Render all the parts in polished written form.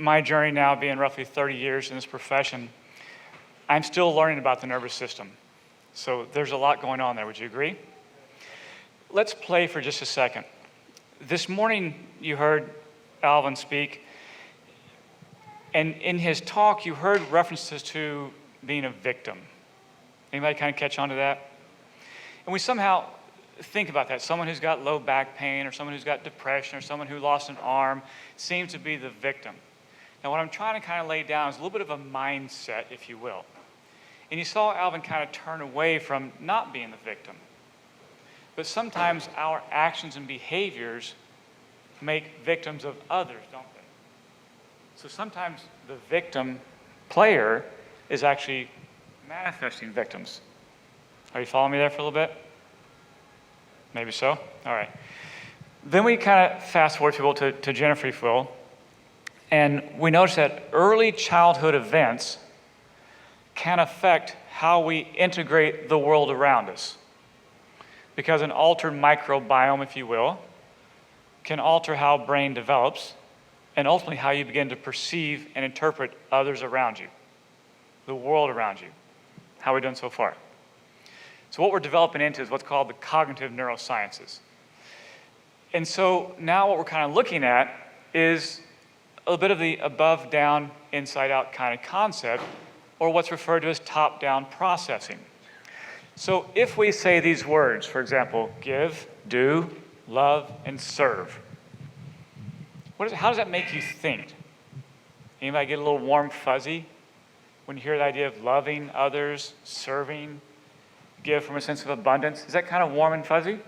my journey now being roughly 30 years in this profession, I'm still learning about the nervous system. So there's a lot going on there. Would you agree? Let's play for just a second. This morning you heard Alvin speak, and in his talk you heard references to being a victim. Anybody kind of catch on to that? And we somehow think about that. Someone who's got low back pain, or someone who's got depression, or someone who lost an arm seems to be the victim. Now what I'm trying to kind of lay down is a little bit of a mindset, if you will. And you saw Alvin kind of turn away from not being the victim. But sometimes our actions and behaviors make victims of others, don't they? So sometimes the victim player is actually manifesting victims. Are you following me there for a little bit? Maybe so? All right. Then we kind of fast forward people to Jennifer, if you will, and we notice that early childhood events can affect how we integrate the world around us. Because an altered microbiome, if you will, can alter how brain develops and ultimately how you begin to perceive and interpret others around you, the world around you. How are we doing so far? So what we're developing into is what's called the cognitive neurosciences. And so now what we're kind of looking at is a bit of the above, down, inside out kind of concept, or what's referred to as top-down processing. So if we say these words, for example, give, do, love, and serve, how does that make you think? Anybody get a little warm fuzzy when you hear the idea of loving others, serving, give from a sense of abundance? Is that kind of warm and fuzzy?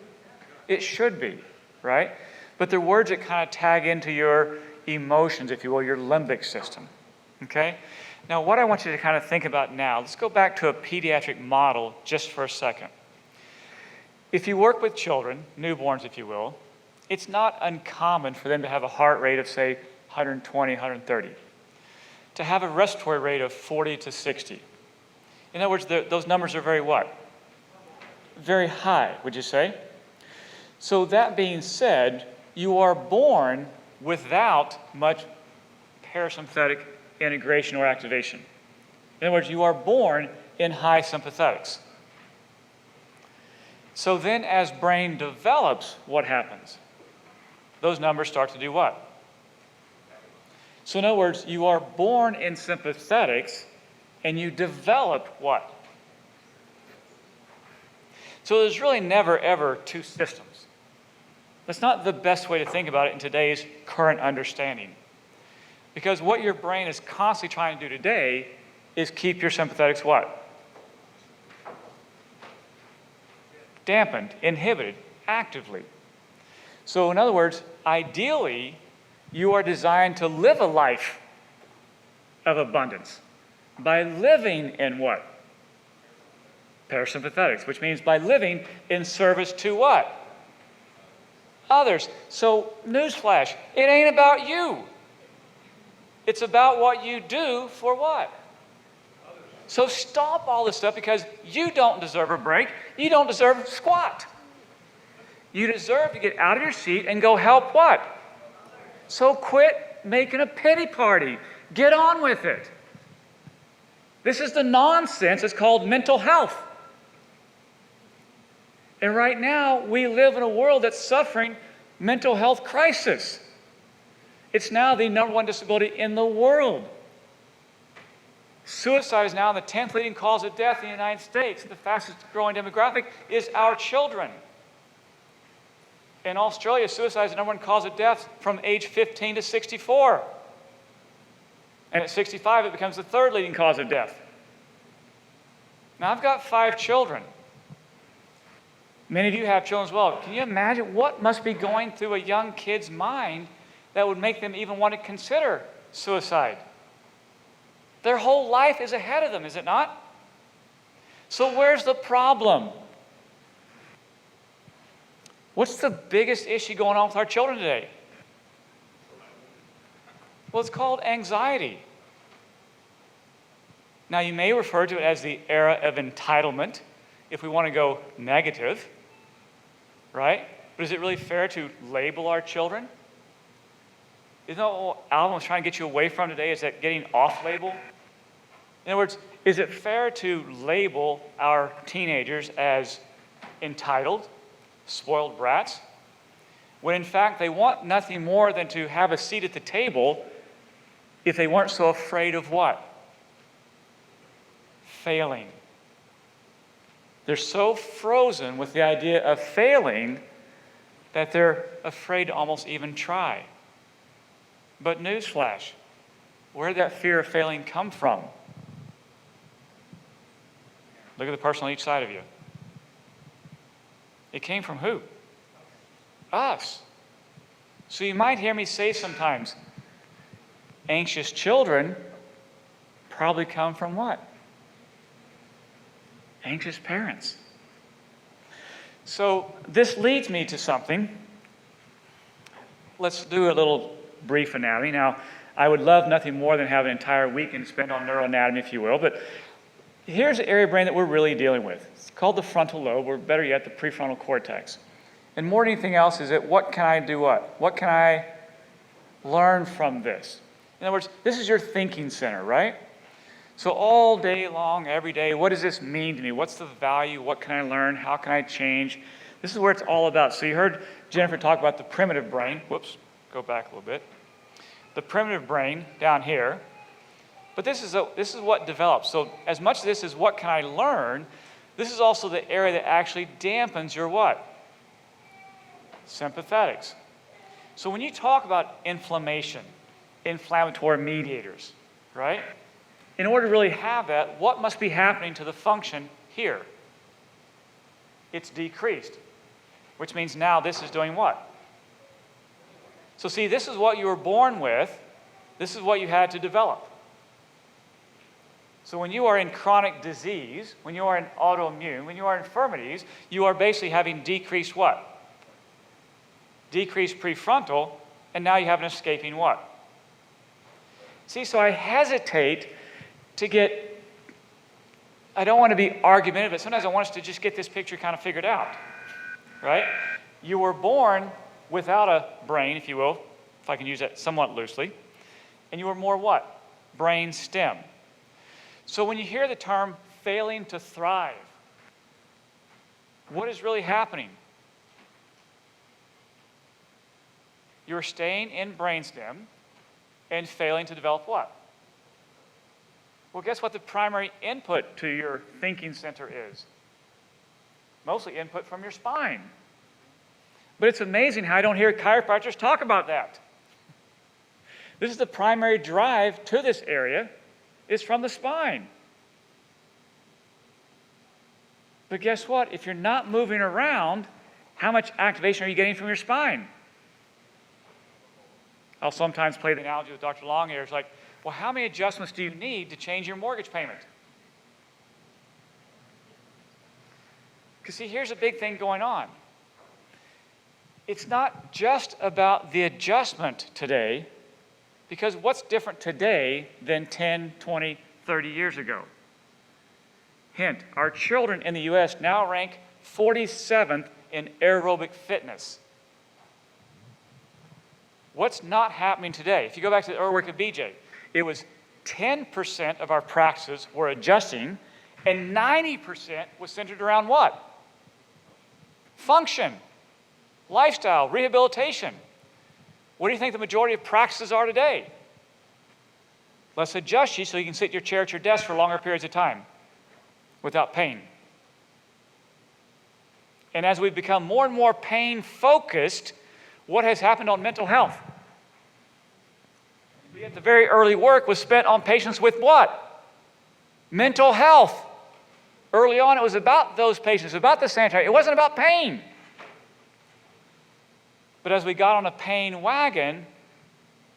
It should be, right? But they're words that kind of tag into your emotions, if you will, your limbic system, okay? Now, what I want you to kind of think about now, let's go back to a pediatric model just for a second. If you work with children, newborns, if you will, it's not uncommon for them to have a heart rate of, say, 120, 130. To have a respiratory rate of 40 to 60. In other words, those numbers are very what? Very high, would you say? So that being said, you are born without much parasympathetic integration or activation. In other words, you are born in high sympathetics. So then as brain develops, what happens? Those numbers start to do what? So in other words, you are born in sympathetics and you develop what? So there's really never, ever two systems. That's not the best way to think about it in today's current understanding. Because what your brain is constantly trying to do today is keep your sympathetics what? Dampened, inhibited, actively. So in other words, ideally, you are designed to live a life of abundance by living in what? Parasympathetics, which means by living in service to what? Others. So, newsflash, it ain't about you. It's about what you do for what? So stop all this stuff because you don't deserve a break. You don't deserve squat. You deserve to get out of your seat and go help what? So quit making a pity party. Get on with it. This is the nonsense. It's called mental health. And right now, we live in a world that's suffering mental health crisis. It's now the number one disability in the world. Suicide is now the 10th leading cause of death in the United States. The fastest growing demographic is our children. In Australia, suicide is the number one cause of death from age 15 to 64. And at 65, it becomes the third leading cause of death. Now, I've got 5 children. Many of you have children as well. Can you imagine what must be going through a young kid's mind that would make them even want to consider suicide? Their whole life is ahead of them, is it not? So where's the problem? What's the biggest issue going on with our children today? Well, it's called anxiety. Now, you may refer to it as the era of entitlement, if we want to go negative, right? But is it really fair to label our children? Isn't that what Alvin was trying to get you away from today, is that getting off label? In other words, is it fair to label our teenagers as entitled, spoiled brats, when in fact they want nothing more than to have a seat at the table if they weren't so afraid of what? Failing. They're so frozen with the idea of failing that they're afraid to almost even try. But newsflash, where did that fear of failing come from? Look at the person on each side of you. It came from who? Us. So you might hear me say sometimes, anxious children probably come from what? Anxious parents. So this leads me to something. Let's do a little brief anatomy. Now, I would love nothing more than have an entire weekend spent on neuroanatomy, if you will, but here's the area of brain that we're really dealing with. It's called the frontal lobe, or better yet, the prefrontal cortex. And more than anything else is that what can I do what? What can I learn from this? In other words, this is your thinking center, right? So all day long, every day, what does this mean to me? What's the value? What can I learn? How can I change? This is where it's all about. So you heard Jennifer talk about the primitive brain. Whoops, go back a little bit. The primitive brain down here. But this is what develops. So as much as this is what can I learn, this is also the area that actually dampens your what? Sympathetics. So when you talk about inflammation, inflammatory mediators, right? In order to really have that, what must be happening to the function here? It's decreased, which means now this is doing what? So see, this is what you were born with. This is what you had to develop. So when you are in chronic disease, when you are in autoimmune, when you are in infirmities, you are basically having decreased what? Decreased prefrontal, and now you have an escaping what? See, so I hesitate to get, I don't want to be argumentative, but sometimes I want us to just get this picture kind of figured out, right? You were born without a brain, if you will, if I can use that somewhat loosely, and you were more what? Brain stem. So when you hear the term failing to thrive, what is really happening? You're staying in brainstem and failing to develop what? Well, guess what the primary input to your thinking center is? Mostly input from your spine. But it's amazing how I don't hear chiropractors talk about that. This is the primary drive to this area, is from the spine. But guess what? If you're not moving around, how much activation are you getting from your spine? I'll sometimes play the analogy with Dr. Longhair. It's like, well, how many adjustments do you need to change your mortgage payment? Because see, here's a big thing going on. It's not just about the adjustment today, because what's different today than 10, 20, 30 years ago? Hint, our children in the U.S. now rank 47th in aerobic fitness. What's not happening today? If you go back to the early work of BJ, it was 10% of our practices were adjusting, and 90% was centered around what? Function, lifestyle, rehabilitation. What do you think the majority of practices are today? Let's adjust you so you can sit in your chair at your desk for longer periods of time without pain. And as we've become more and more pain-focused, what has happened on mental health? Yet the very early work was spent on patients with what? Mental health. Early on, it was about those patients, about the sanitary. It wasn't about pain. But as we got on a pain wagon,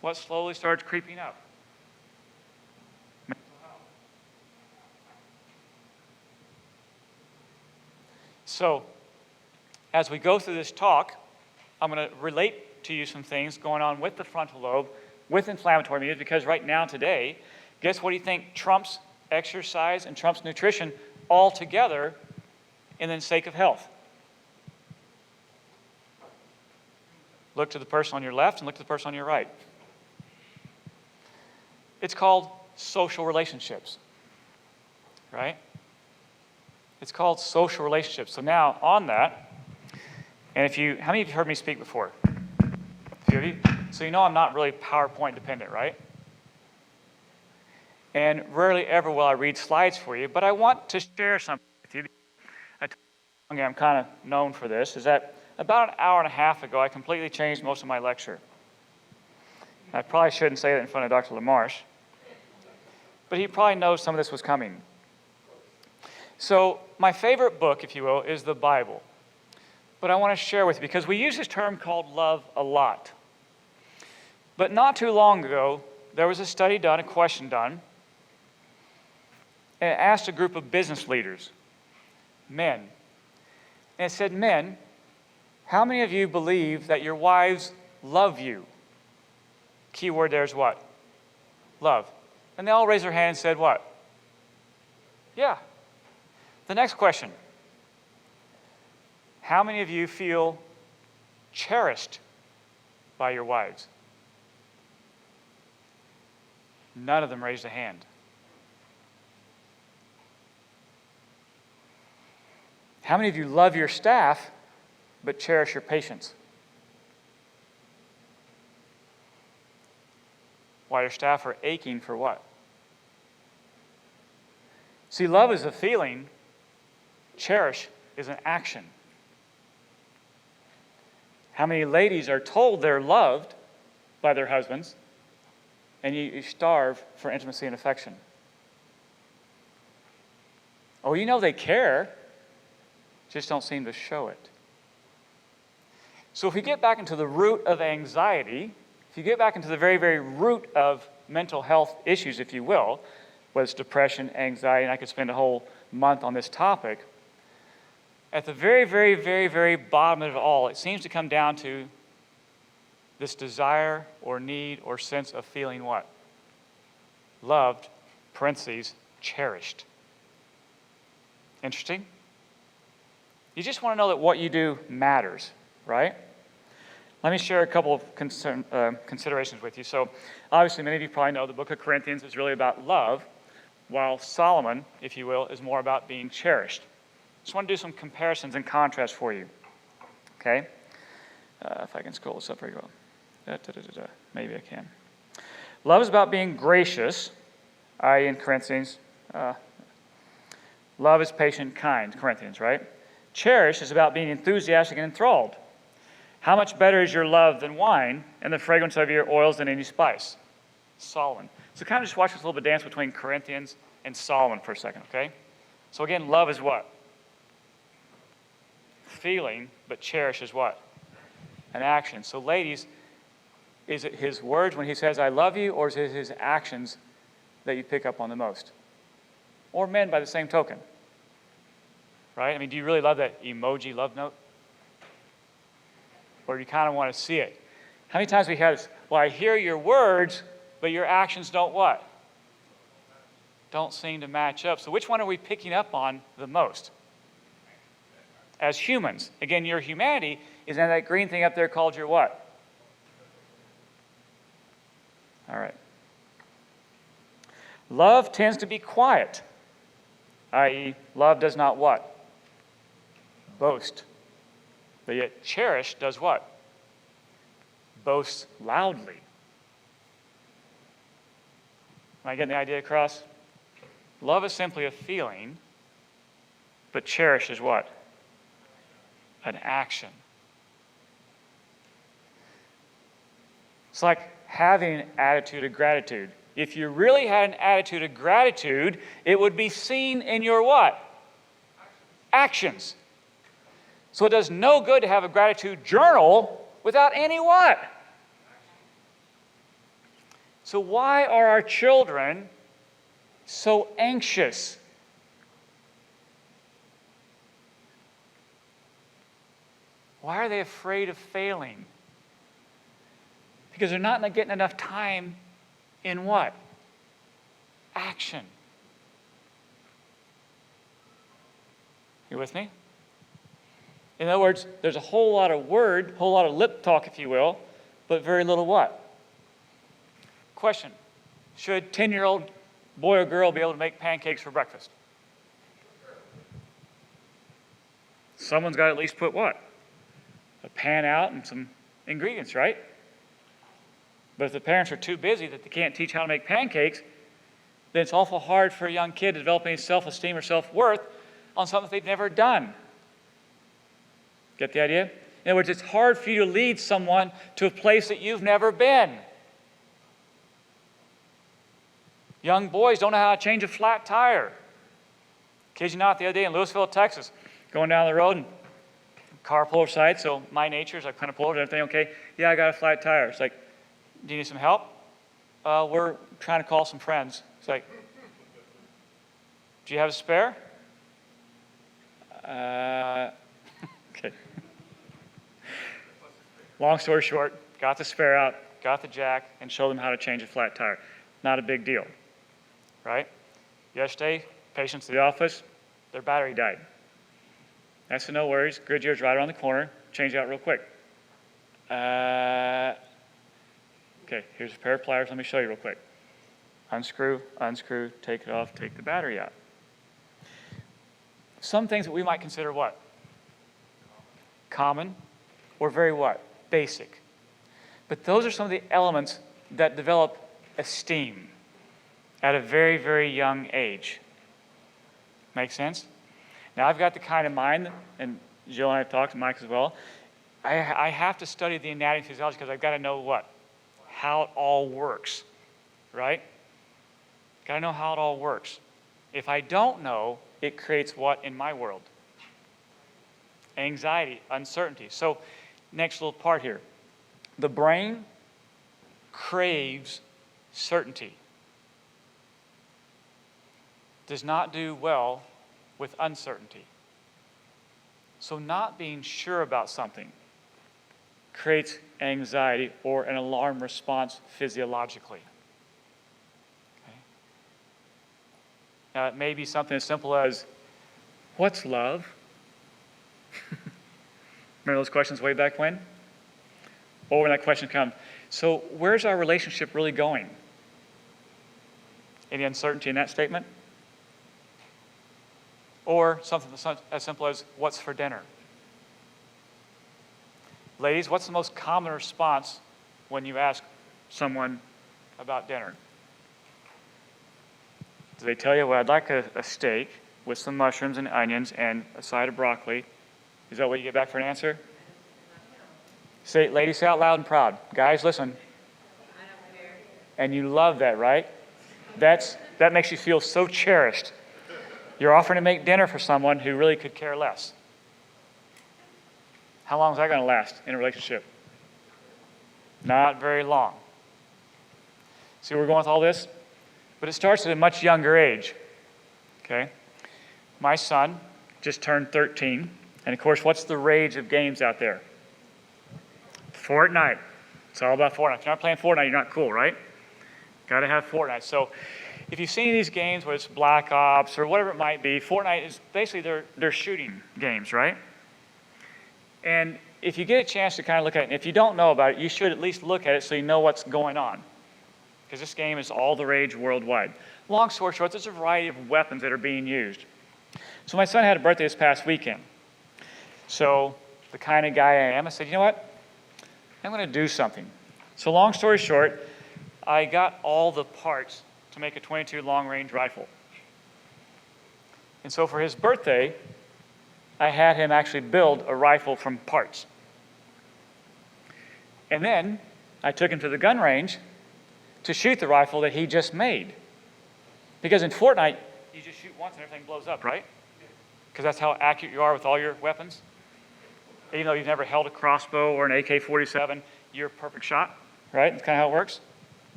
what slowly started creeping up? Mental health. So, as we go through this talk, I'm going to relate to you some things going on with the frontal lobe, with inflammatory mediators, because right now, today, guess what do you think trumps exercise and trumps nutrition all together in the sake of health? Look to the person on your left and look to the person on your right. It's called social relationships, right? It's called social relationships. So now, on that, and how many of you heard me speak before? A few of you? So you know I'm not really PowerPoint dependent, right? And rarely ever will I read slides for you, but I want to share something with you. I'm kind of known for this, is that about an hour and a half ago, I completely changed most of my lecture. I probably shouldn't say that in front of Dr. LaMarche, but he probably knows some of this was coming. So my favorite book, if you will, is the Bible. But I want to share with you, because we use this term called love a lot. But not too long ago, there was a study done, a question done, and it asked a group of business leaders, men. And it said, men, how many of you believe that your wives love you? Key word there is what? Love. And they all raised their hand and said what? Yeah. The next question. How many of you feel cherished by your wives? None of them raised a hand. How many of you love your staff but cherish your patients? While your staff are aching for what? See, love is a feeling. Cherish is an action. How many ladies are told they're loved by their husbands, and you starve for intimacy and affection? Oh, you know they care, just don't seem to show it. So if we get back into the root of anxiety, if you get back into the very, very root of mental health issues, if you will, whether it's depression, anxiety, and I could spend a whole month on this topic, at the very, very, very, very bottom of it all, it seems to come down to this desire or need or sense of feeling what? Loved, parentheses, cherished. Interesting? You just want to know that what you do matters, right? Let me share a couple of considerations with you. So, obviously, many of you probably know the book of Corinthians is really about love, while Solomon, if you will, is more about being cherished. Just want to do some comparisons and contrasts for you. Okay? If I can scroll this up very well. Maybe I can. Love is about being gracious, i.e. in Corinthians. Love is patient, kind, Corinthians, right? Cherish is about being enthusiastic and enthralled. How much better is your love than wine, and the fragrance of your oils than any spice? Solomon. So kind of just watch this little bit dance between Corinthians and Solomon for a second, okay? So again, love is what? Feeling, but cherish is what? An action. So ladies, is it his words when he says, I love you, or is it his actions that you pick up on the most? Or men by the same token. Right? I mean, do you really love that emoji love note? Or do you kind of want to see it? How many times we have this? Well, I hear your words, but your actions don't what? Don't seem to match up. So which one are we picking up on the most? As humans. Again, your humanity is in that green thing up there called your what? All right. Love tends to be quiet, i.e., love does not what? Boast. But yet cherish does what? Boasts loudly. Am I getting the idea across? Love is simply a feeling, but cherish is what? An action. It's like having an attitude of gratitude. If you really had an attitude of gratitude, it would be seen in your what? Actions. So it does no good to have a gratitude journal without any what? So why are our children so anxious? Why are they afraid of failing? Because they're not getting enough time in what? Action. You with me? In other words, there's a whole lot of whole lot of lip talk, if you will, but very little what? Question. Should 10-year-old boy or girl be able to make pancakes for breakfast? Someone's got to at least put what? A pan out and some ingredients, right? But if the parents are too busy that they can't teach how to make pancakes, then it's awful hard for a young kid to develop any self-esteem or self-worth on something they've never done. Get the idea? In other words, it's hard for you to lead someone to a place that you've never been. Young boys don't know how to change a flat tire. Kid you not, the other day in Louisville, Texas, going down the road and car pulled aside, so my nature is I kind of pull over and everything, okay, yeah, I got a flat tire. It's like, do you need some help? We're trying to call some friends. It's like, do you have a spare? Okay. Long story short, got the spare out, got the jack, and showed them how to change a flat tire. Not a big deal, right? Yesterday, patients to the office, their battery died. I said, no worries, Goodyear's right around the corner, change it out real quick. Okay, here's a pair of pliers, let me show you real quick. Unscrew, unscrew, take it off, take the battery out. Some things that we might consider what? Common, or very what? Basic. But those are some of the elements that develop esteem at a very, very young age. Make sense? Now, I've got the kind of mind, and Jill and I have talked to Mike as well, I have to study the anatomy and physiology because I've got to know what? How it all works, right? Got to know how it all works. If I don't know, it creates what in my world? Anxiety, uncertainty. So, next little part here. The brain craves certainty. Does not do well with uncertainty. So not being sure about something creates anxiety or an alarm response physiologically. Okay? Now it may be something as simple as, what's love? Remember those questions way back when? Or when that question comes, so where's our relationship really going? Any uncertainty in that statement? Or something as simple as, what's for dinner? Ladies, what's the most common response when you ask someone about dinner? Do they tell you, well, I'd like a steak with some mushrooms and onions and a side of broccoli? Is that what you get back for an answer? Say, ladies, say out loud and proud. Guys, listen. I don't care. And you love that, right? That makes you feel so cherished. You're offering to make dinner for someone who really could care less. How long is that going to last in a relationship? Not very long. See where we're going with all this? But it starts at a much younger age. Okay? My son just turned 13. And of course, what's the rage of games out there? Fortnite. It's all about Fortnite. If you're not playing Fortnite, you're not cool, right? Got to have Fortnite. So if you've seen these games, whether it's Black Ops or whatever it might be, Fortnite is basically they're shooting games, right? And if you get a chance to kind of look at it, and if you don't know about it, you should at least look at it so you know what's going on. Because this game is all the rage worldwide. Long story short, there's a variety of weapons that are being used. So my son had a birthday this past weekend. So the kind of guy I am, I said, you know what? I'm going to do something. So long story short, I got all the parts to make a .22 long-range rifle. And so for his birthday, I had him actually build a rifle from parts. And then I took him to the gun range to shoot the rifle that he just made. Because in Fortnite, you just shoot once and everything blows up, right? Because that's how accurate you are with all your weapons. Even though you've never held a crossbow or an AK-47, you're a perfect shot, right? That's kind of how it works.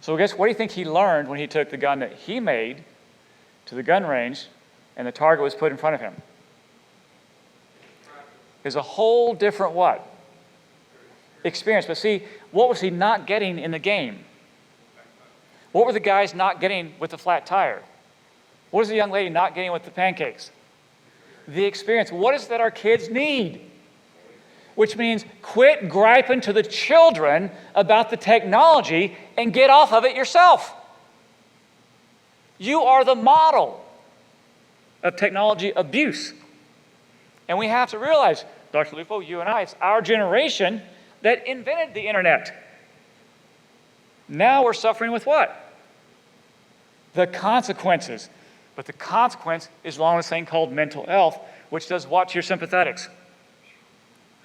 So guess what do you think he learned when he took the gun that he made to the gun range and the target was put in front of him? Is a whole different what? Experience. But see, what was he not getting in the game? What were the guys not getting with the flat tire? What was the young lady not getting with the pancakes? The experience. What is it that our kids need? which means quit griping to the children about the technology and get off of it yourself. You are the model of technology abuse. And we have to realize, Dr. Lupo, you and I, it's our generation that invented the internet. Now we're suffering with what? The consequences. But the consequence is along this thing called mental health, which does what to your sympathetics?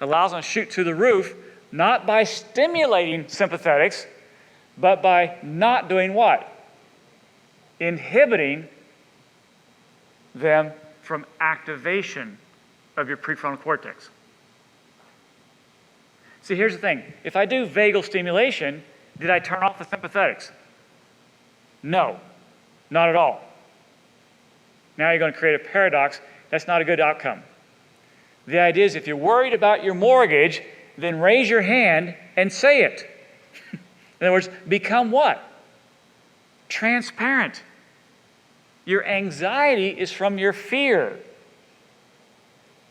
Allows them to shoot through the roof, not by stimulating sympathetics, but by not doing what? Inhibiting them from activation of your prefrontal cortex. See, here's the thing. If I do vagal stimulation, did I turn off the sympathetics? No, not at all. Now you're going to create a paradox. That's not a good outcome. The idea is if you're worried about your mortgage, then raise your hand and say it. In other words, become what? Transparent. Your anxiety is from your fear.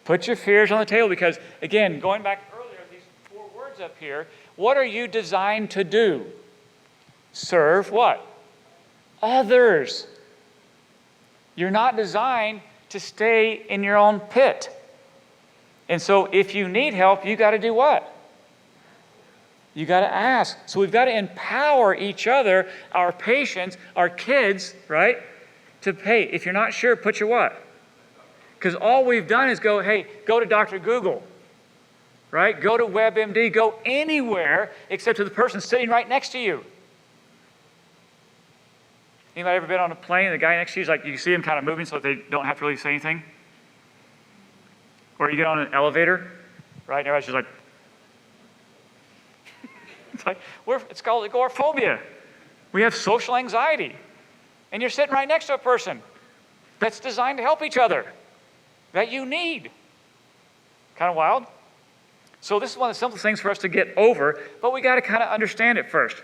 Put your fears on the table because, again, going back earlier, these 4 words up here, what are you designed to do? Serve what? Others. You're not designed to stay in your own pit. And so if you need help, you got to do what? You got to ask. So we've got to empower each other, our patients, our kids, right? To pay. If you're not sure, put your what? Because all we've done is go, hey, go to Dr. Google, right? Go to WebMD, go anywhere except to the person sitting right next to you. Anybody ever been on a plane and the guy next to you is like, you see him kind of moving so they don't have to really say anything? Or you get on an elevator, right? And everybody's just like, it's like, it's called agoraphobia. We have social anxiety. And you're sitting right next to a person that's designed to help each other, that you need. Kind of wild? So this is one of the simplest things for us to get over, but we got to kind of understand it first.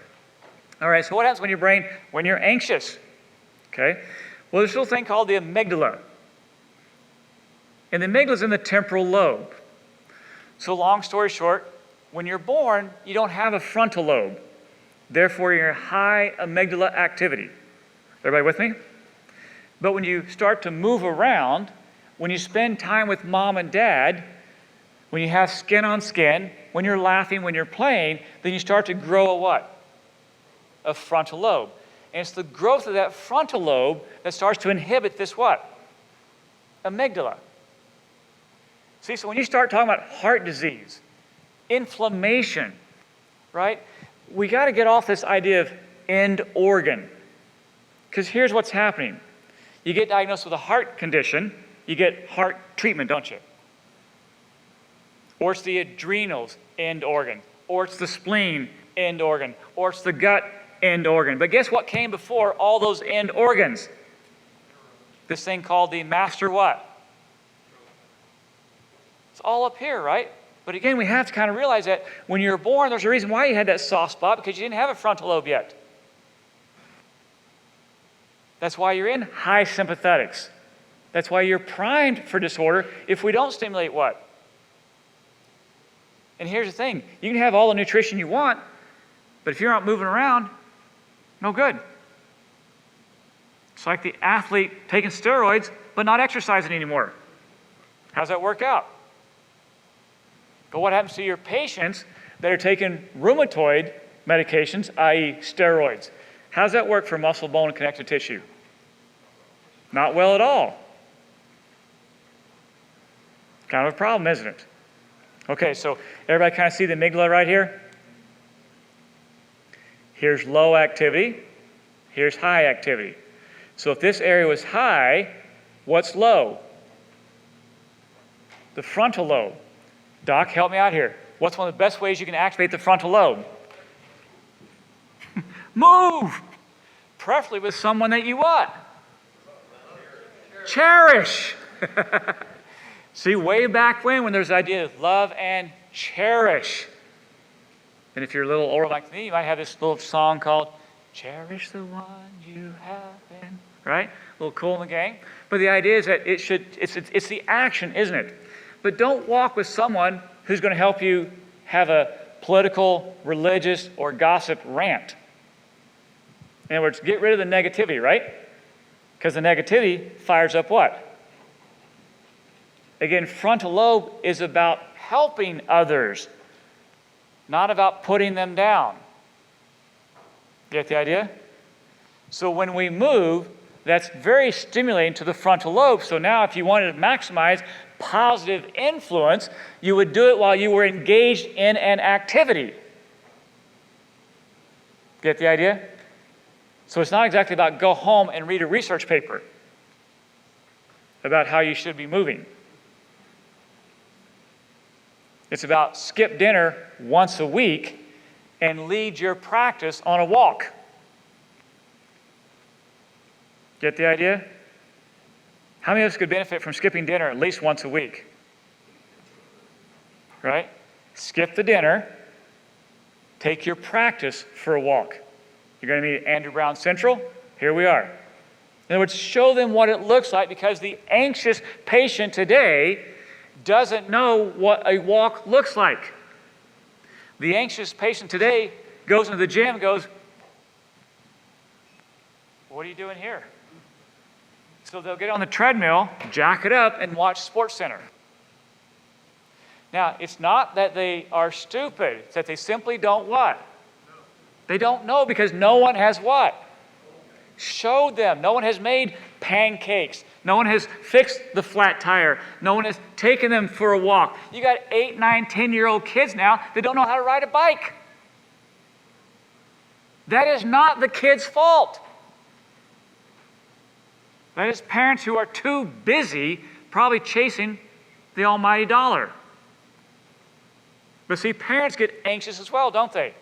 All right, so what happens when your brain, when you're anxious? Okay, well, there's a little thing called the amygdala. And the amygdala is in the temporal lobe. So long story short, when you're born, you don't have a frontal lobe. Therefore, you're in high amygdala activity. Everybody with me? But when you start to move around, when you spend time with mom and dad, when you have skin on skin, when you're laughing, when you're playing, then you start to grow a what? A frontal lobe. And it's the growth of that frontal lobe that starts to inhibit this what? Amygdala. See, so when you start talking about heart disease, inflammation, right? We got to get off this idea of end organ. Because here's what's happening. You get diagnosed with a heart condition, you get heart treatment, don't you? Or it's the adrenals, end organ. Or it's the spleen, end organ. Or it's the gut, end organ. But guess what came before all those end organs? This thing called the master what? It's all up here, right? But again, we have to kind of realize that when you were born, there's a reason why you had that soft spot, because you didn't have a frontal lobe yet. That's why you're in high sympathetics. That's why you're primed for disorder if we don't stimulate what? And here's the thing. You can have all the nutrition you want, but if you're not moving around, no good. It's like the athlete taking steroids but not exercising anymore. How's that work out? But what happens to your patients that are taking rheumatoid medications, i.e. steroids? How does that work for muscle, bone, and connective tissue? Not well at all. Kind of a problem, isn't it? Okay, so everybody kind of see the amygdala right here? Here's low activity. Here's high activity. So if this area was high, what's low? The frontal lobe. Doc, help me out here. What's one of the best ways you can activate the frontal lobe? Move! Preferably with someone that you what? Cherish! See, way back when there's the idea of love and cherish. And if you're a little older like me, you might have this little song called Cherish the One You Have Been. Right? A little Cool in the Gang. But the idea is that it's the action, isn't it? But don't walk with someone who's going to help you have a political, religious, or gossip rant. In other words, get rid of the negativity, right? Because the negativity fires up what? Again, frontal lobe is about helping others, not about putting them down. Get the idea? So when we move, that's very stimulating to the frontal lobe. So now if you wanted to maximize positive influence, you would do it while you were engaged in an activity. Get the idea? So it's not exactly about go home and read a research paper about how you should be moving. It's about skip dinner once a week and lead your practice on a walk. Get the idea? How many of us could benefit from skipping dinner at least once a week? Right? Skip the dinner, take your practice for a walk. You're going to meet at Andrew Brown Central? Here we are. In other words, show them what it looks like, because the anxious patient today doesn't know what a walk looks like. The anxious patient today goes into the gym and goes, "What are you doing here?" So they'll get on the treadmill, jack it up, and watch SportsCenter. Now, it's not that they are stupid. It's that they simply don't what? They don't know, because no one has what? Showed them. No one has made pancakes. No one has fixed the flat tire. No one has taken them for a walk. You got 8, 9, 10-year-old kids now that don't know how to ride a bike. That is not the kid's fault. That is parents who are too busy probably chasing the almighty dollar. But see, parents get anxious as well, don't they?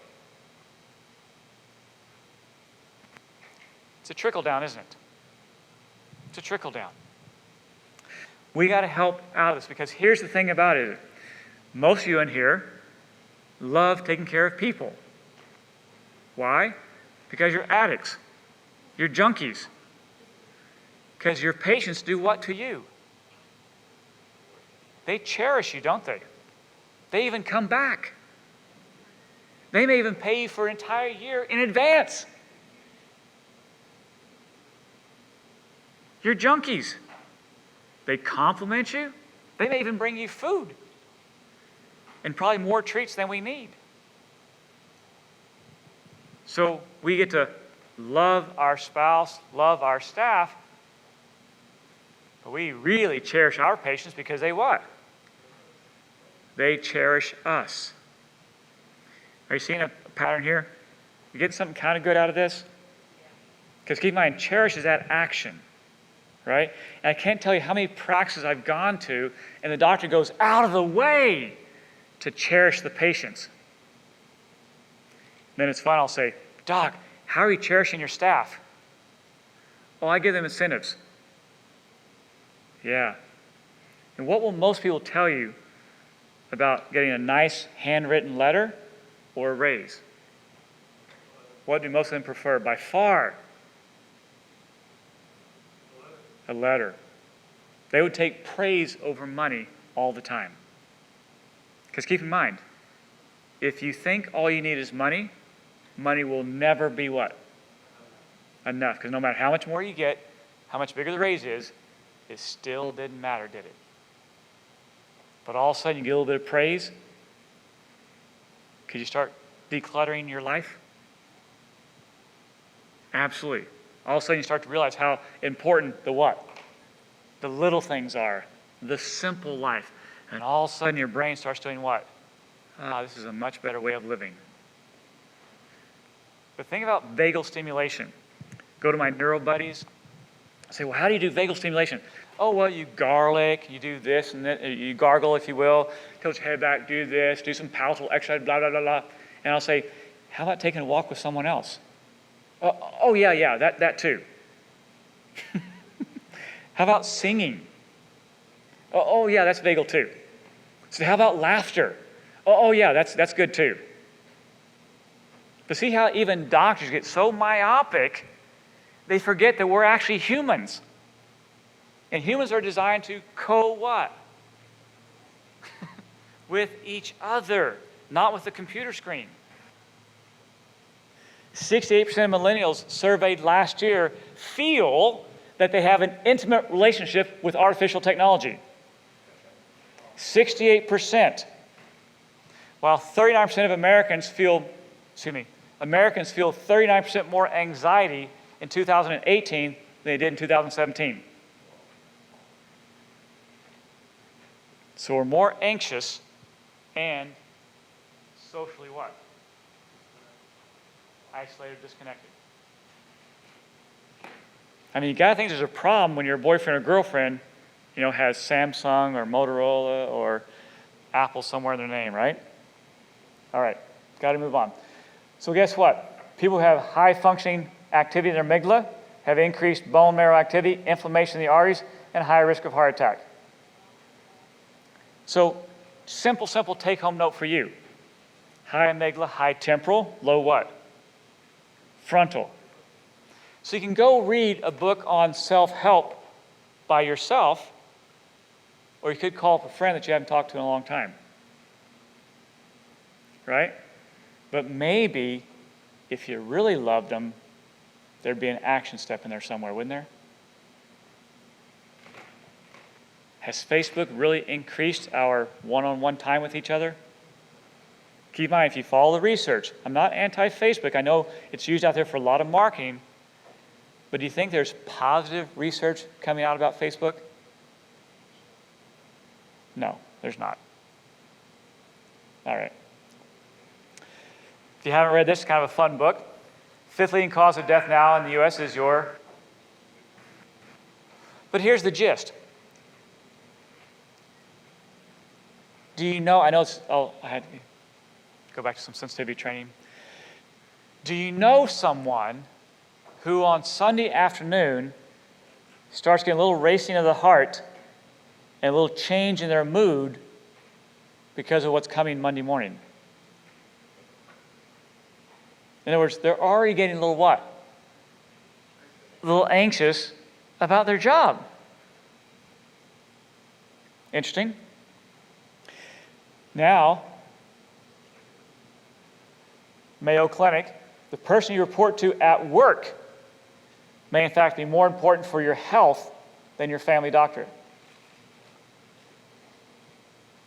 It's a trickle down, isn't it? It's a trickle down. We got to help out of this, because here's the thing about it. Most of you in here love taking care of people. Why? Because you're addicts. You're junkies. Because your patients do what to you? They cherish you, don't they? They even come back. They may even pay you for an entire year in advance. You're junkies. They compliment you. They may even bring you food. And probably more treats than we need. So we get to love our spouse, love our staff, but we really cherish our patients because they what? They cherish us. Are you seeing a pattern here? You getting something kind of good out of this? Because keep in mind, cherish is that action. Right? And I can't tell you how many practices I've gone to, and the doctor goes out of the way to cherish the patients. Then it's fun, I'll say, "Doc, how are you cherishing your staff?" "Oh, I give them incentives." Yeah. And what will most people tell you about getting a nice handwritten letter or a raise? What do most of them prefer? By far, a letter. They would take praise over money all the time. Because keep in mind, if you think all you need is money, money will never be what? Enough. Because no matter how much more you get, how much bigger the raise is, it still didn't matter, did it? But all of a sudden you get a little bit of praise. Could you start decluttering your life? Absolutely. All of a sudden you start to realize how important the what? The little things are. The simple life. And all of a sudden your brain starts doing what? This is a much better way of living. But think about vagal stimulation. Go to my neuro buddies. I say, "Well, how do you do vagal stimulation?" "Oh, well, you garlic, you do this and that, you gargle, if you will, tilt your head back, do this, do some palatal exercise, blah, blah, blah, blah." And I'll say, "How about taking a walk with someone else?" Oh, yeah, that too. How about singing? Oh, yeah, that's vagal too. So how about laughter? Oh, yeah, that's good too. But see how even doctors get so myopic, they forget that we're actually humans. And humans are designed to what? with each other, not with the computer screen. 68% of millennials surveyed last year feel that they have an intimate relationship with artificial technology. 68%. While 39% of Americans feel 39% more anxiety in 2018 than they did in 2017. So we're more anxious and socially what? Isolated, disconnected. I mean, you gotta think there's a problem when your boyfriend or girlfriend, has Samsung or Motorola or Apple somewhere in their name, right? All right, gotta move on. So guess what? People who have high functioning activity in their amygdala have increased bone marrow activity, inflammation in the arteries, and higher risk of heart attack. So simple take-home note for you. High amygdala, high temporal, low what? Frontal. So you can go read a book on self-help by yourself, or you could call up a friend that you haven't talked to in a long time. Right? But maybe if you really loved them, there'd be an action step in there somewhere, wouldn't there? Has Facebook really increased our one-on-one time with each other? Keep in mind, if you follow the research, I'm not anti-Facebook. I know it's used out there for a lot of marketing, but do you think there's positive research coming out about Facebook? No, there's not. All right. If you haven't read this, it's kind of a fun book. Fifth leading cause of death now in the U.S. is your... But here's the gist. Do you know, I had to go back to some sensitivity training. Do you know someone who on Sunday afternoon starts getting a little racing of the heart and a little change in their mood because of what's coming Monday morning? In other words, they're already getting a little what? A little anxious about their job. Interesting. Now, Mayo Clinic, the person you report to at work may in fact be more important for your health than your family doctor.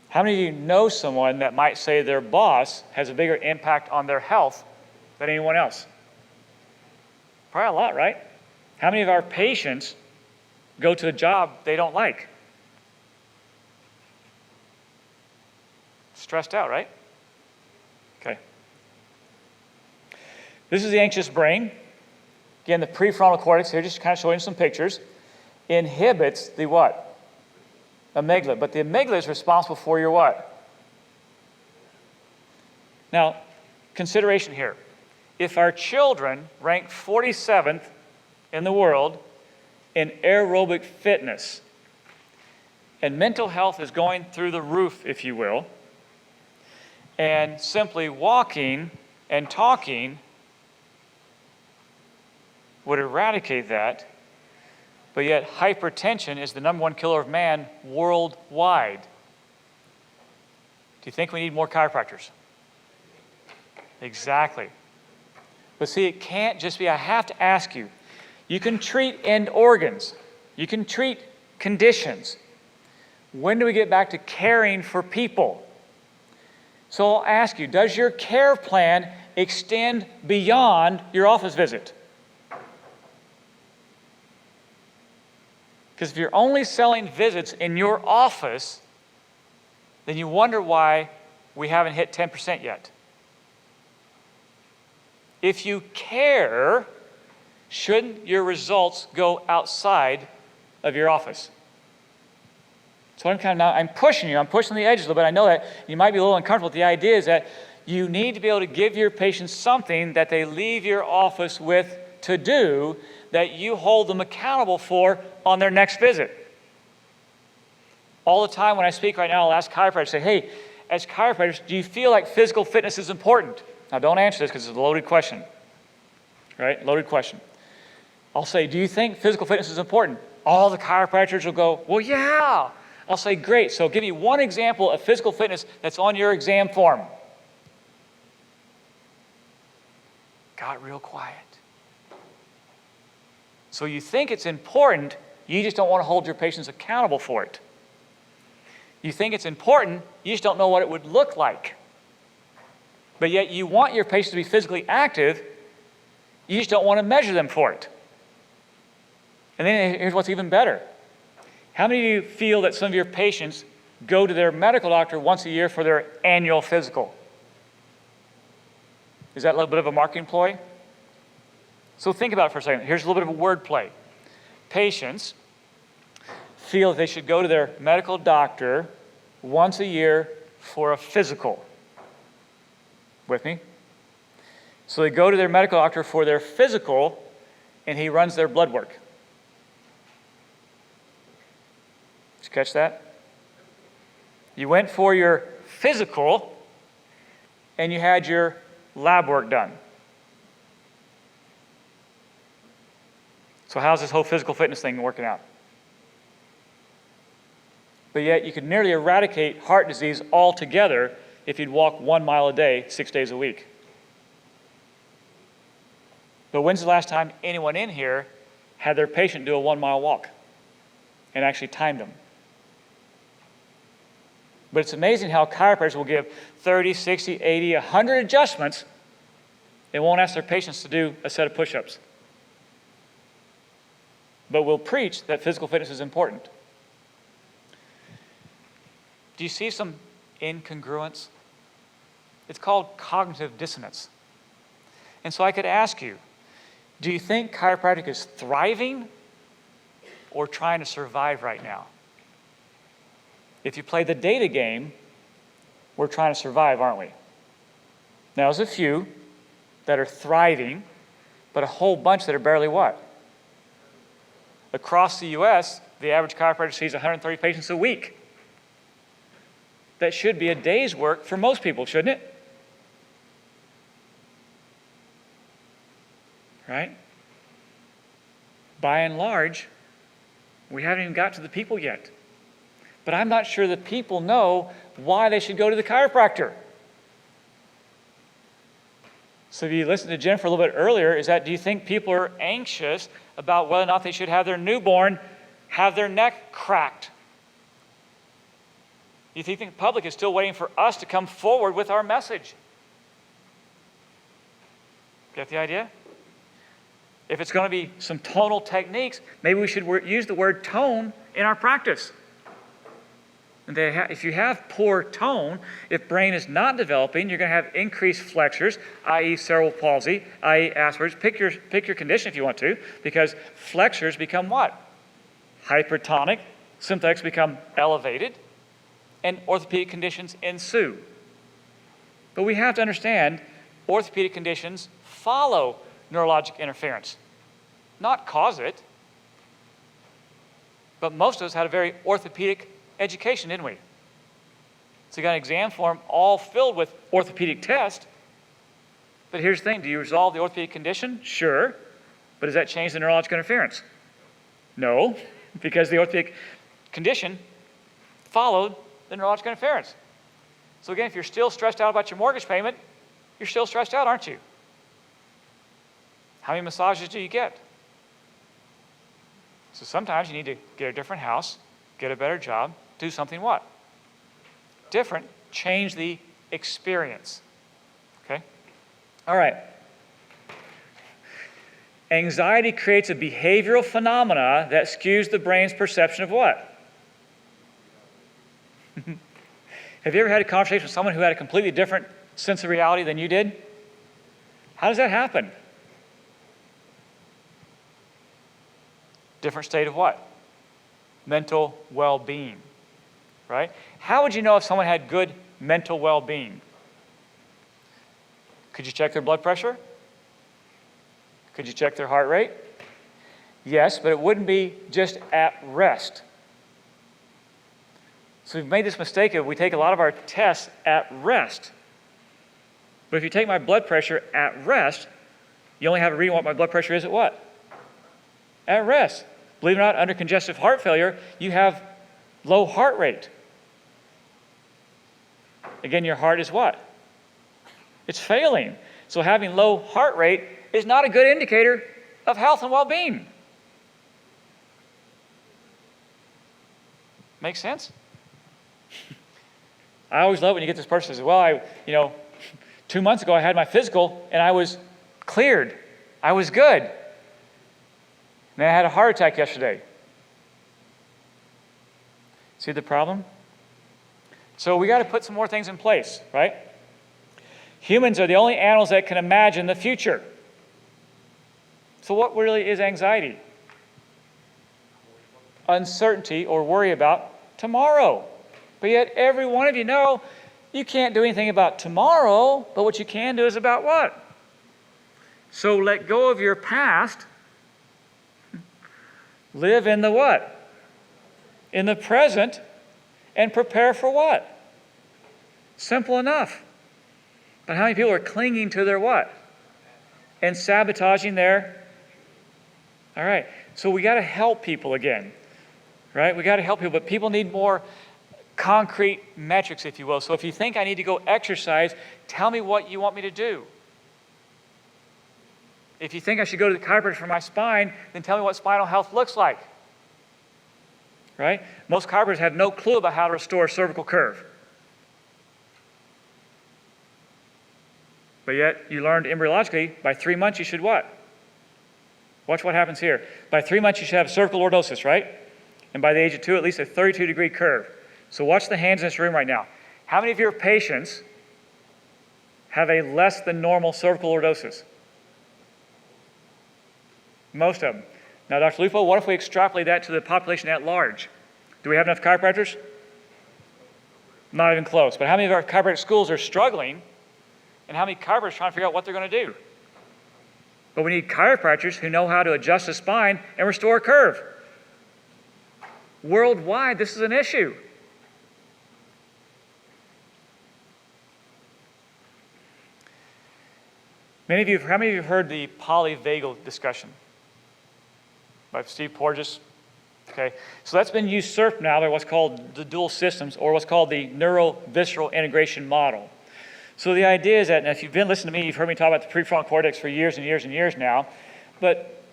How many of you know someone that might say their boss has a bigger impact on their health than anyone else? Probably a lot, right? How many of our patients go to a job they don't like? Stressed out, right? Okay. This is the anxious brain. Again, the prefrontal cortex, here just kind of showing some pictures, inhibits the what? Amygdala. But the amygdala is responsible for your what? Now, consideration here. If our children rank 47th in the world in aerobic fitness, and mental health is going through the roof, if you will, and simply walking and talking would eradicate that, but yet hypertension is the #1 killer of man worldwide. Do you think we need more chiropractors? Exactly. But see, it can't just be, I have to ask you, you can treat end organs, you can treat conditions. When do we get back to caring for people? So I'll ask you, does your care plan extend beyond your office visit? Because if you're only selling visits in your office, then you wonder why we haven't hit 10% yet. If you care, shouldn't your results go outside of your office? So I'm pushing you. I'm pushing the edges a little bit. I know that you might be a little uncomfortable. The idea is that you need to be able to give your patients something that they leave your office with to do that you hold them accountable for on their next visit. All the time when I speak right now, I'll ask chiropractors, say, hey, as chiropractors, do you feel like physical fitness is important? Now, don't answer this because it's a loaded question, right? Loaded question. I'll say, do you think physical fitness is important? All the chiropractors will go, well, yeah, I'll say, great, so give me one example of physical fitness that's on your exam form. Got real quiet. So you think it's important, you just don't want to hold your patients accountable for it. You think it's important, you just don't know what it would look like. But yet you want your patients to be physically active, you just don't want to measure them for it. And then here's what's even better. How many of you feel that some of your patients go to their medical doctor once a year for their annual physical? Is that a little bit of a marketing ploy? So think about it for a second. Here's a little bit of a word play. Patients feel that they should go to their medical doctor once a year for a physical. With me? So they go to their medical doctor for their physical, and he runs their blood work. Did you catch that? You went for your physical, and you had your lab work done. So how's this whole physical fitness thing working out? But yet you could nearly eradicate heart disease altogether if you'd walk 1 mile a day, 6 days a week. But when's the last time anyone in here had their patient do a 1 mile walk and actually timed them? But it's amazing how chiropractors will give 30, 60, 80, 100 adjustments and won't ask their patients to do a set of push-ups. But will preach that physical fitness is important. Do you see some incongruence? It's called cognitive dissonance. And so I could ask you, do you think chiropractic is thriving or trying to survive right now? If you play the data game, we're trying to survive, aren't we? Now, there's a few that are thriving, but a whole bunch that are barely what? Across the U.S., the average chiropractor sees 130 patients a week. That should be a day's work for most people, shouldn't it? Right? By and large, we haven't even got to the people yet. But I'm not sure the people know why they should go to the chiropractor. So if you listened to Jennifer a little bit earlier, do you think people are anxious about whether or not they should have their newborn have their neck cracked? You think the public is still waiting for us to come forward with our message? Get the idea? If it's going to be some tonal techniques, maybe we should use the word tone in our practice. And if you have poor tone, if brain is not developing, you're going to have increased flexors, i.e. cerebral palsy, i.e. Asperger's. Pick your condition if you want to, because flexors become what? Hypertonic, sympathetics become elevated, and orthopedic conditions ensue. But we have to understand orthopedic conditions follow neurologic interference, not cause it. But most of us had a very orthopedic education, didn't we? So you got an exam form all filled with orthopedic tests. But here's the thing, do you resolve the orthopedic condition? Sure. But does that change the neurological interference? No, because the orthopedic condition followed the neurological interference. So again, if you're still stressed out about your mortgage payment, you're still stressed out, aren't you? How many massages do you get? So sometimes you need to get a different house, get a better job, do something what? Different, change the experience. Okay? All right. Anxiety creates a behavioral phenomena that skews the brain's perception of what? Have you ever had a conversation with someone who had a completely different sense of reality than you did? How does that happen? Different state of what? Mental well-being, right? How would you know if someone had good mental well-being? Could you check their blood pressure? Could you check their heart rate? Yes, but it wouldn't be just at rest. So we've made this mistake of we take a lot of our tests at rest. But if you take my blood pressure at rest, you only have a reading what my blood pressure is at what? At rest. Believe it or not, under congestive heart failure, you have Low heart rate. Again, your heart is what? It's failing. So having low heart rate is not a good indicator of health and well-being. Make sense? I always love when you get this person who says, well, 2 months ago I had my physical and I was cleared. I was good. And then I had a heart attack yesterday. See the problem? So we got to put some more things in place, right? Humans are the only animals that can imagine the future. So what really is anxiety? Uncertainty or worry about tomorrow. But yet every one of you know you can't do anything about tomorrow, but what you can do is about what? So let go of your past. Live in the what? In the present, and prepare for what? Simple enough. But how many people are clinging to their what? And sabotaging their... All right, so we got to help people again, right? We got to help people, but people need more concrete metrics, if you will. So if you think I need to go exercise, tell me what you want me to do. If you think I should go to the chiropractor for my spine, then tell me what spinal health looks like. Right? Most chiropractors have no clue about how to restore a cervical curve. But yet, you learned embryologically, by 3 months you should what? Watch what happens here. By 3 months you should have cervical lordosis, right? And by the age of 2, at least a 32-degree curve. So watch the hands in this room right now. How many of your patients have a less than normal cervical lordosis? Most of them. Now, Dr. Lupo, what if we extrapolate that to the population at large? Do we have enough chiropractors? Not even close. But how many of our chiropractic schools are struggling, and how many chiropractors are trying to figure out what they're going to do? But we need chiropractors who know how to adjust the spine and restore a curve. Worldwide, this is an issue. How many of you have heard the polyvagal discussion by Steve Porges? Okay, so that's been usurped now by what's called the dual systems, or what's called the neurovisceral integration model. So the idea is that, and if you've been listening to me, you've heard me talk about the prefrontal cortex for years and years and years now, but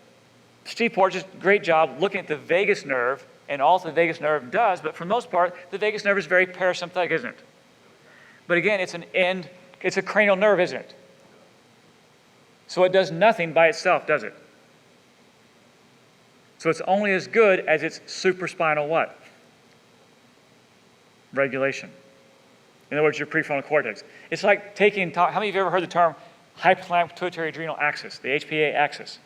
Steve Porges, great job looking at the vagus nerve and all the vagus nerve does, but for the most part, the vagus nerve is very parasympathetic, isn't it? But again, it's a cranial nerve, isn't it? So it does nothing by itself, does it? So it's only as good as its supraspinal what? Regulation. In other words, your prefrontal cortex. It's like taking, how many of you have ever heard the term hypothalamic pituitary adrenal axis, the HPA axis?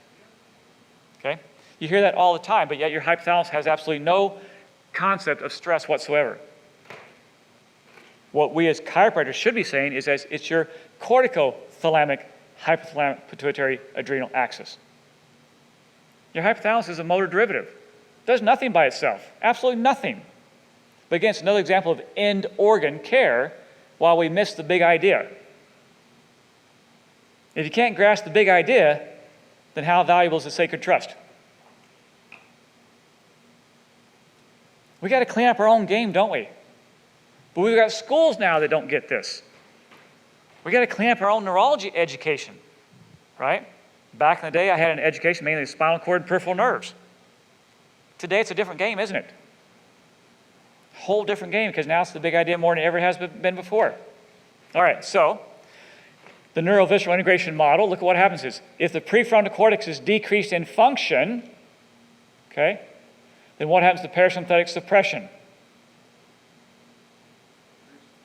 Okay? You hear that all the time, but yet your hypothalamus has absolutely no concept of stress whatsoever. What we as chiropractors should be saying is that it's your corticothalamic hypothalamic pituitary adrenal axis. Your hypothalamus is a motor derivative. It does nothing by itself, absolutely nothing. But again, it's another example of end organ care while we miss the big idea. If you can't grasp the big idea, then how valuable is the sacred trust? We got to clean up our own game, don't we? But we've got schools now that don't get this. We got to clean up our own neurology education, right? Back in the day, I had an education mainly of spinal cord and peripheral nerves. Today, it's a different game, isn't it? Whole different game, because now it's the big idea more than it ever has been before. All right, so the neurovisceral integration model, look at what happens is, if the prefrontal cortex is decreased in function, okay, then what happens to parasympathetic suppression?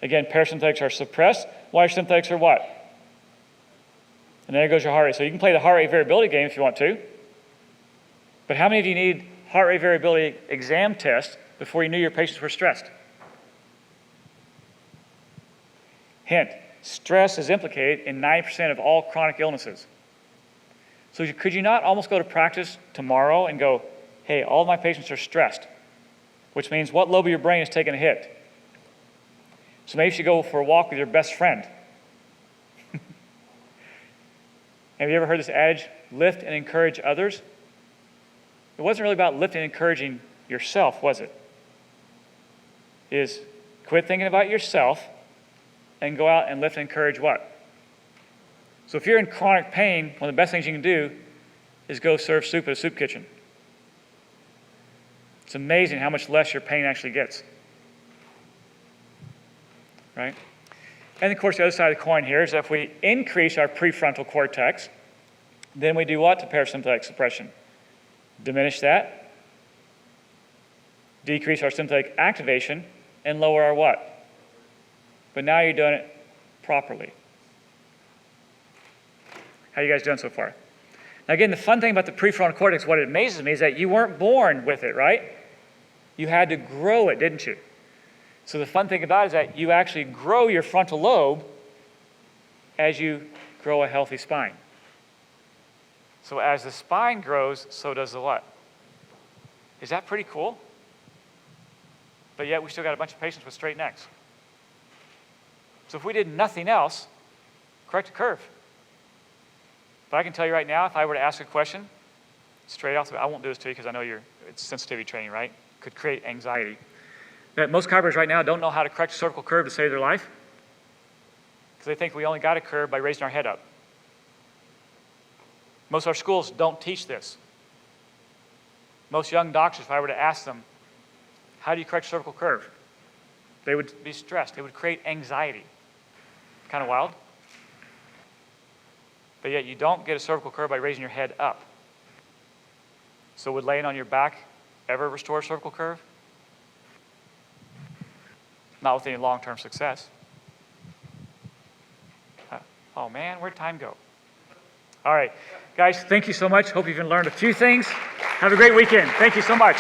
Again, parasympathetics are suppressed, while your sympathetics are what? And there goes your heart rate. So you can play the heart rate variability game if you want to. But how many of you need heart rate variability exam tests before you knew your patients were stressed? Hint, stress is implicated in 90% of all chronic illnesses. So could you not almost go to practice tomorrow and go, hey, all of my patients are stressed, which means what lobe of your brain is taking a hit? So maybe you should go for a walk with your best friend. Have you ever heard this adage, lift and encourage others? It wasn't really about lifting and encouraging yourself, was it? is quit thinking about yourself and go out and lift and encourage what? So if you're in chronic pain, one of the best things you can do is go serve soup at a soup kitchen. It's amazing how much less your pain actually gets. Right? And of course, the other side of the coin here is that if we increase our prefrontal cortex, then we do what to parasympathetic suppression? Diminish that, decrease our sympathetic activation, and lower our what? But now you're doing it properly. How you guys doing so far? Now again, the fun thing about the prefrontal cortex, what it amazes me is that you weren't born with it, right? You had to grow it, didn't you? So the fun thing about it is that you actually grow your frontal lobe as you grow a healthy spine. So as the spine grows, so does the what? Is that pretty cool? But yet we still got a bunch of patients with straight necks. So if we did nothing else, correct a curve. But I can tell you right now, if I were to ask a question, straight off the bat, I won't do this to you because I know it's sensitivity training, right? Could create anxiety. That most chiropractors right now don't know how to correct a cervical curve to save their life because they think we only got a curve by raising our head up. Most of our schools don't teach this. Most young doctors, if I were to ask them, how do you correct a cervical curve? They would be stressed. They would create anxiety. Kind of wild. But yet you don't get a cervical curve by raising your head up. So would laying on your back ever restore a cervical curve? Not with any long-term success. Oh man, where'd time go? All right, guys, thank you so much. Hope you've learned a few things. Have a great weekend. Thank you so much.